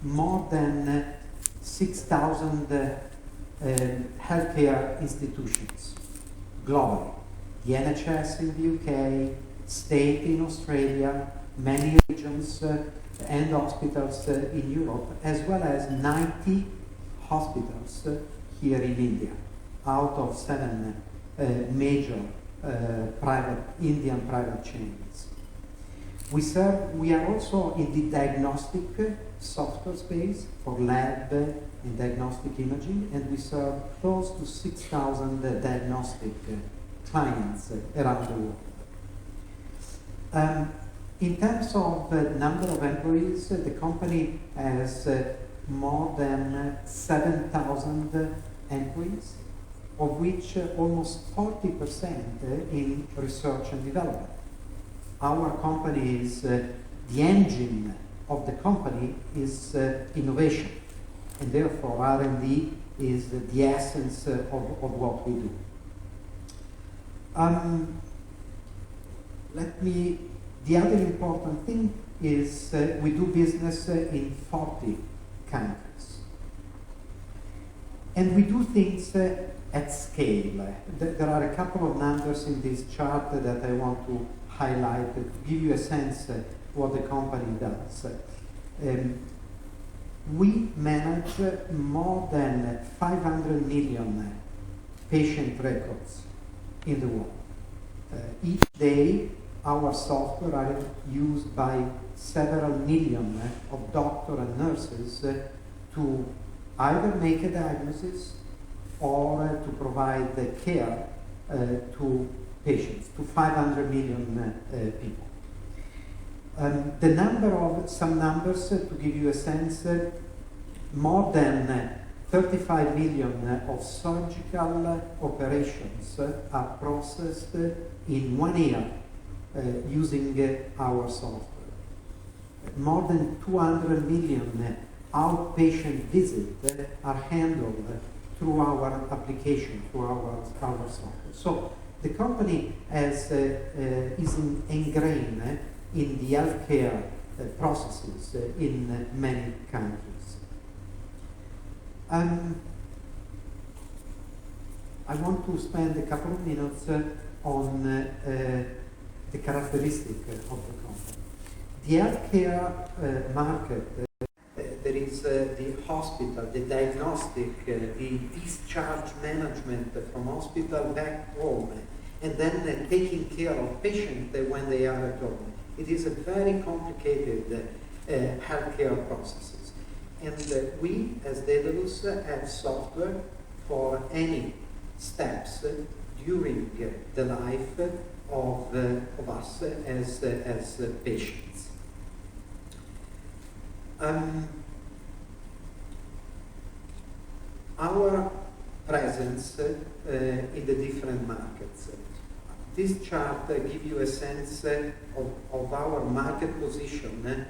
more than 6,000 healthcare institutions globally. The NHS in the UK, state in Australia, many regions and hospitals in Europe, as well as 90 hospitals here in India, out of 7 major Indian private chains. We are also in the diagnostic software space for lab and diagnostic imaging, and we serve close to 6,000 diagnostic clients around the world. In terms of number of employees, the company has more than 7,000 employees, of which almost 40% in research and development. Our company is, the engine of the company is innovation, and therefore R&D is the essence of what we do. The other important thing is we do business in 40 countries. And we do things at scale. There are a couple of numbers in this chart that I want to highlight to give you a sense what the company does. We manage more than 500 million patient records in the world. Each day, our software are used by several million of doctors and nurses to either make a diagnosis or to provide the care to patients, to 500 million people. Some numbers to give you a sense, more than 35 million of surgical operations are processed in 1 year using our software. More than 200 million outpatient visits are handled through our application, through our software. So the company is ingrained in the healthcare processes in many countries. I want to spend a couple of minutes on the characteristic of the company. The healthcare market, there is the hospital, the diagnostic, the discharge management from hospital back home, and then taking care of patients when they are at home. It is a very complicated healthcare processes. And we, as Dedalus, have software for any steps during the life of us as patients. Our presence in the different markets. This chart gives you a sense of our market position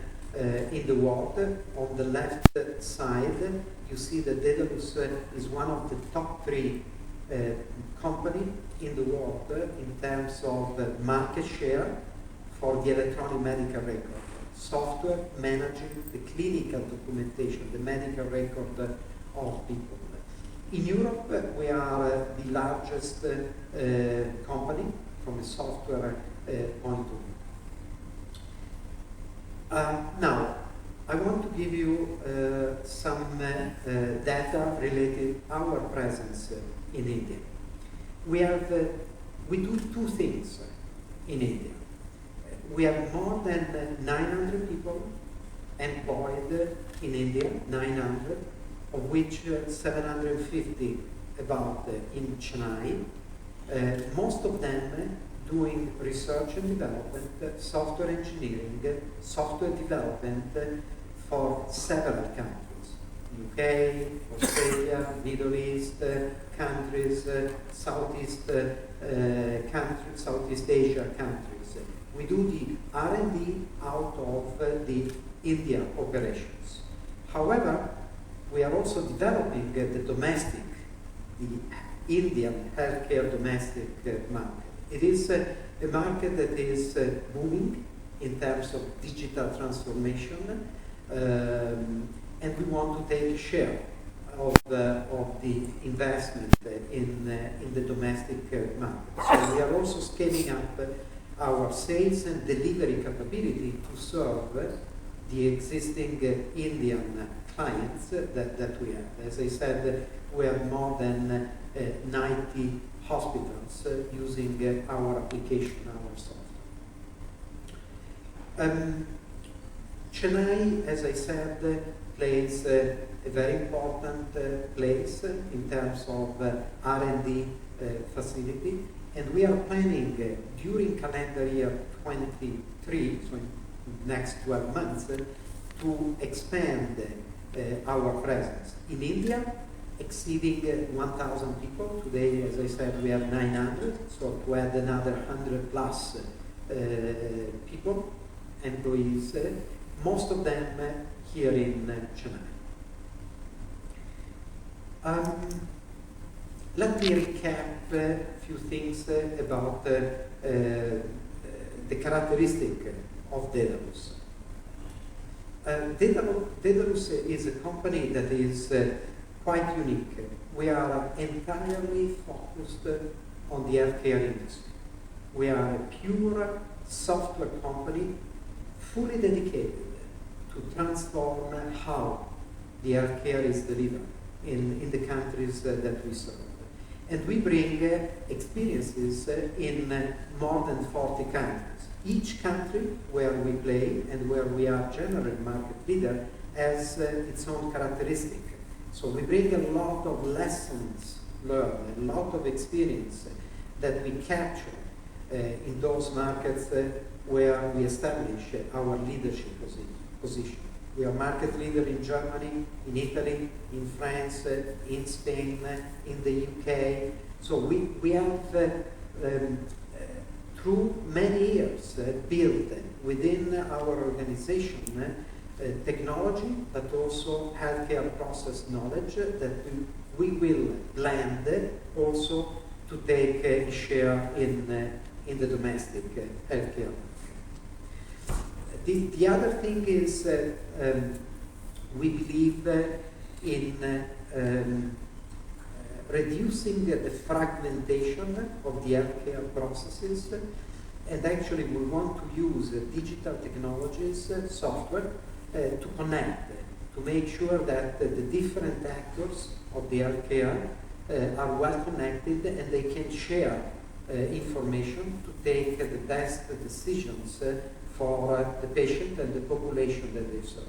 in the world. On the left side, you see that Dedalus is one of the top 3 company in the world in terms of market share for the electronic medical record. Software managing the clinical documentation, the medical record of people. In Europe, we are the largest company from a software point of view. Now, I want to give you some data related to our presence in India. We do 2 things in India. We have more than 900 people employed in India, 900, of which 750 about in Chennai. Most of them doing research and development, software engineering, software development for several countries. UK, Australia, Middle East countries, Southeast Asia countries. We do the R&D out of the India operations. However, we are also developing the Indian healthcare domestic market. It is a market that is booming in terms of digital transformation, and we want to take a share of the investment in the domestic market. So we are also scaling up our sales and delivery capability to serve the existing Indian clients that we have. As I said, we have more than 90 hospitals using our application, our software. Chennai, as I said, plays a very important place in terms of R&D facility, and we are planning during calendar year 23, so in next 12 months, to expand our presence in India, exceeding 1,000 people. Today, as I said, we have 900, so to add another 100 plus people, employees, most of them here in Chennai. Let me recap a few things about the characteristic of Dedalus. Dedalus is a company that is quite unique. We are entirely focused on the healthcare industry. We are a pure software company fully dedicated to transform how the healthcare is delivered in the countries that we serve. And we bring experiences in more than 40 countries. Each country where we play and where we are general market leader has its own characteristic. So we bring a lot of lessons learned, a lot of experience that we capture in those markets where we establish our leadership position. We are market leader in Germany, in Italy, in France, in Spain, in the UK. So we have, through many years, built within our organization technology, but also healthcare process knowledge that we will blend also to take a share in the domestic healthcare. The other thing is we believe in reducing the fragmentation of the healthcare processes, and actually we want to use digital technologies, software, to connect, to make sure that the different actors of the healthcare are well connected and they can share information to take the best decisions for the patient and the population that they serve.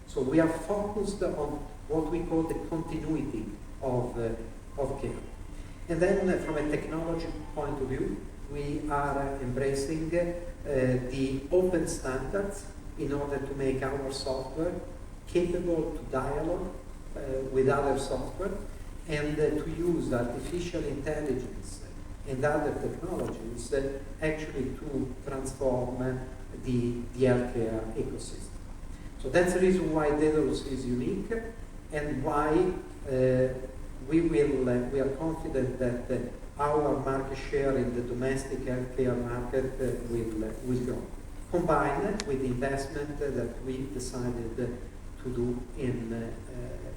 So we are focused on what we call the continuity of care. And then from a technology point of view, we are embracing the open standards in order to make our software capable to dialogue with other software and to use artificial intelligence and other technologies actually to transform the healthcare ecosystem. So that's the reason why Dedalus is unique and why we are confident that our market share in the domestic healthcare market will grow, combined with the investment that we decided to do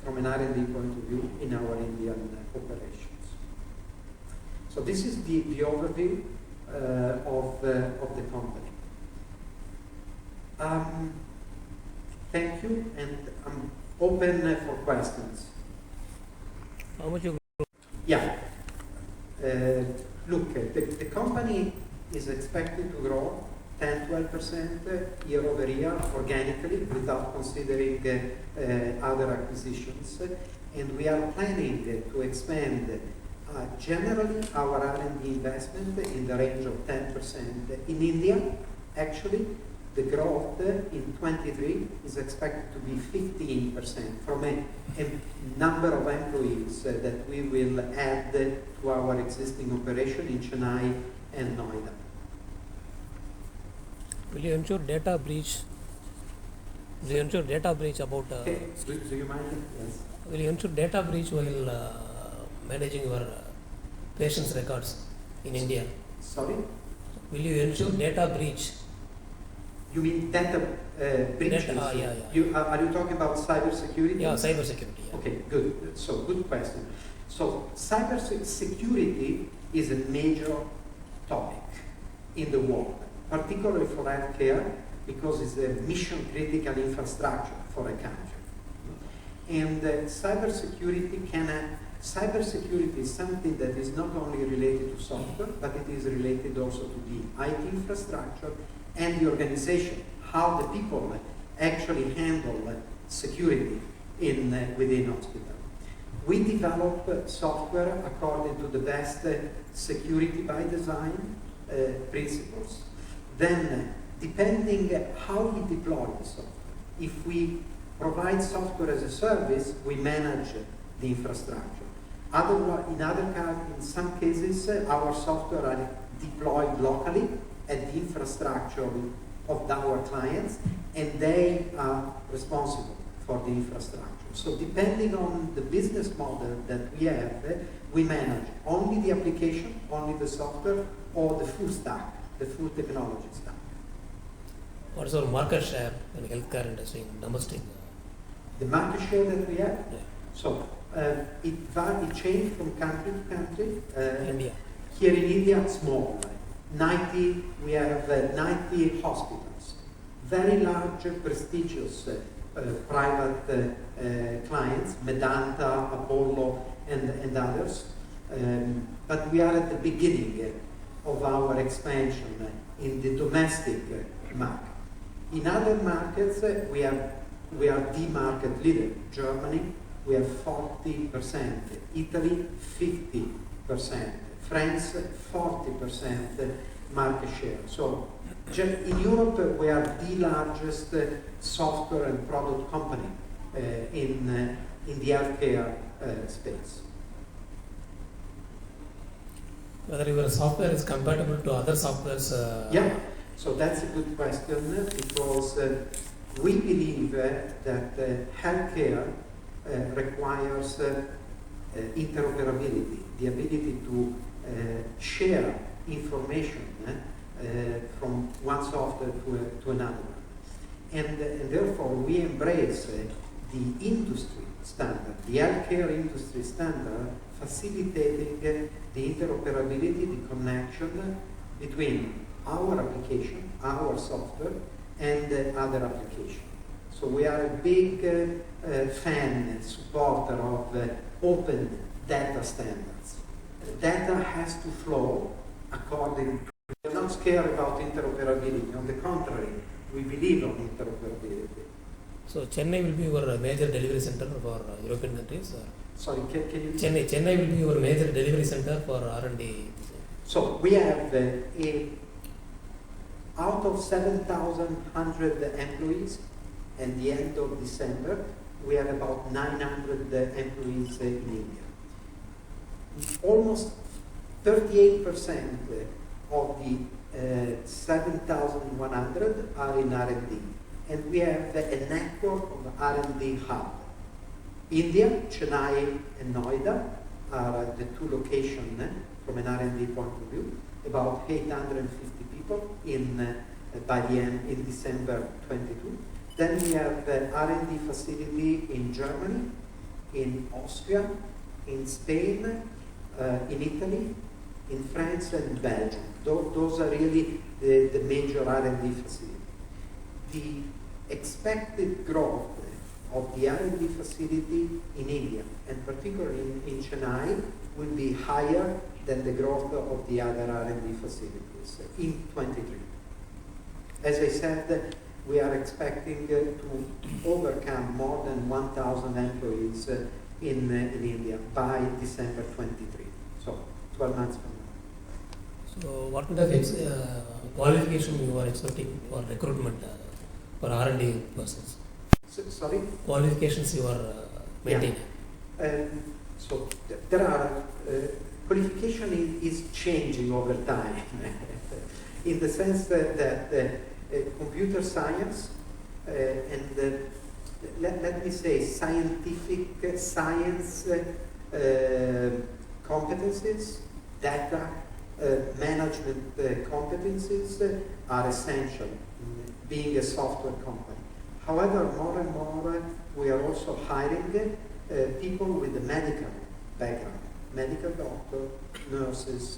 from an R&D point of view in our Indian operations. So this is the overview of the company. Thank you, and I'm open for questions. How much you? Yeah. Look, the company is expected to grow 10-12% year over year organically without considering other acquisitions. And we are planning to expand generally our R&D investment in the range of 10%. In India, actually, the growth in 23 is expected to be 15% from a number of employees that we will add to our existing operation in Chennai and Noida. Will you ensure data breach? Will you ensure data breach about? Okay. Do you mind? Yes. Will you ensure data breach while managing your patients' records in India? Sorry? Will you ensure data breach You mean data breaches? Yeah. Are you talking about cybersecurity? Yeah, cybersecurity. Yeah. Okay, good. So, good question. So, cybersecurity is a major topic in the world, particularly for healthcare, because it's a mission-critical infrastructure for a country. And cybersecurity is something that is not only related to software, but it is related also to the IT infrastructure and the organization, how the people actually handle security within hospital. We develop software according to the best security by design principles. Then, depending how we deploy the software, if we provide software as a service, we manage the infrastructure. In some cases, our software are deployed locally at the infrastructure of our clients, and they are responsible for the infrastructure. So depending on the business model that we have, we manage only the application, only the software, or the full stack, the full technology stack. What is our market share in healthcare industry in domestic? The market share that we have? Yeah. So it changed from country to country. India. Here in India, small. We have 90 hospitals. Very large, prestigious private clients, Medanta, Apollo, and others. But we are at the beginning of our expansion in the domestic market. In other markets, we are the market leader. Germany, we have 40%. Italy, 50%. France, 40% market share. So in Europe, we are the largest software and product company in the healthcare space. Whether your software is compatible to other softwares? Yeah, so that's a good question, because we believe that healthcare requires interoperability, the ability to share information from one software to another. And therefore, we embrace the industry standard, the healthcare industry standard, facilitating the interoperability, the connection between our application, our software, and other applications. So we are a big fan, supporter of open data standards. Data has to flow according to. We're not scared about interoperability. On the contrary, we believe on interoperability. So Chennai will be your major delivery center for European countries? Or? Sorry, can you? Chennai will be your major delivery center for R&D. So we have out of 7,100 employees, at the end of December, we have about 900 employees in India. Almost 38% of the 7,100 are in R&D. And we have a network of R&D hubs. India, Chennai and Noida are the two locations from an R&D point of view. About 850 people by the end in December 22. Then we have the R&D facility in Germany, in Austria, in Spain, in Italy, in France and Belgium. Those are really the major R&D facilities. The expected growth of the R&D facility in India, and particularly in Chennai, will be higher than the growth of the other R&D facilities in 23. As I said, we are expecting to overcome more than 1,000 employees in India by December 23. So 12 months from now. So what kind of qualification you are expecting for recruitment for R&D persons? Sorry? Qualifications you are maintaining? Yeah. So there are, qualification is changing over time in the sense that computer science and let me say scientific science competencies, data management competencies are essential in being a software company. However, more and more we are also hiring people with a medical background, medical doctor, nurses,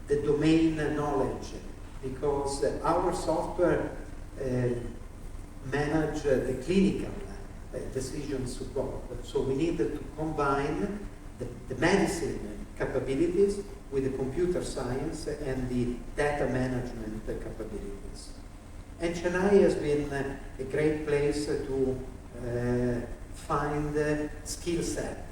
the domain knowledge, because our software manage the clinical decision support. So we need to combine the medicine capabilities with the computer science and the data management capabilities. And Chennai has been a great place to find skill set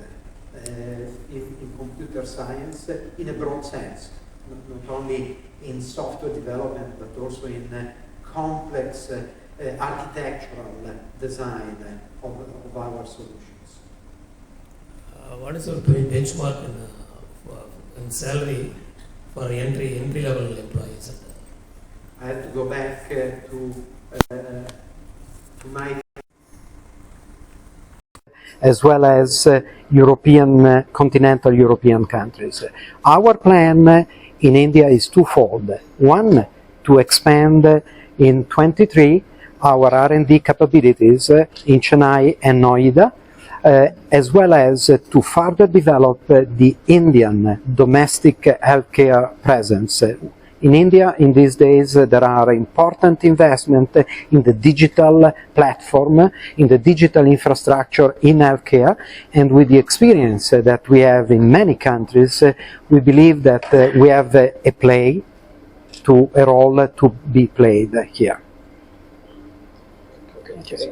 in computer science in a broad sense, not only in software development, but also in complex architectural design of our solutions. What is your benchmark in salary for entry level employees? I have to go back to my, as well as European, continental European countries. Our plan in India is twofold. One, to expand in 23 our R&D capabilities in Chennai and Noida, as well as to further develop the Indian domestic healthcare presence. In India, in these days, there are important investments in the digital platform, in the digital infrastructure in healthcare, and with the experience that we have in many countries, we believe that we have a role to be played here. Okay.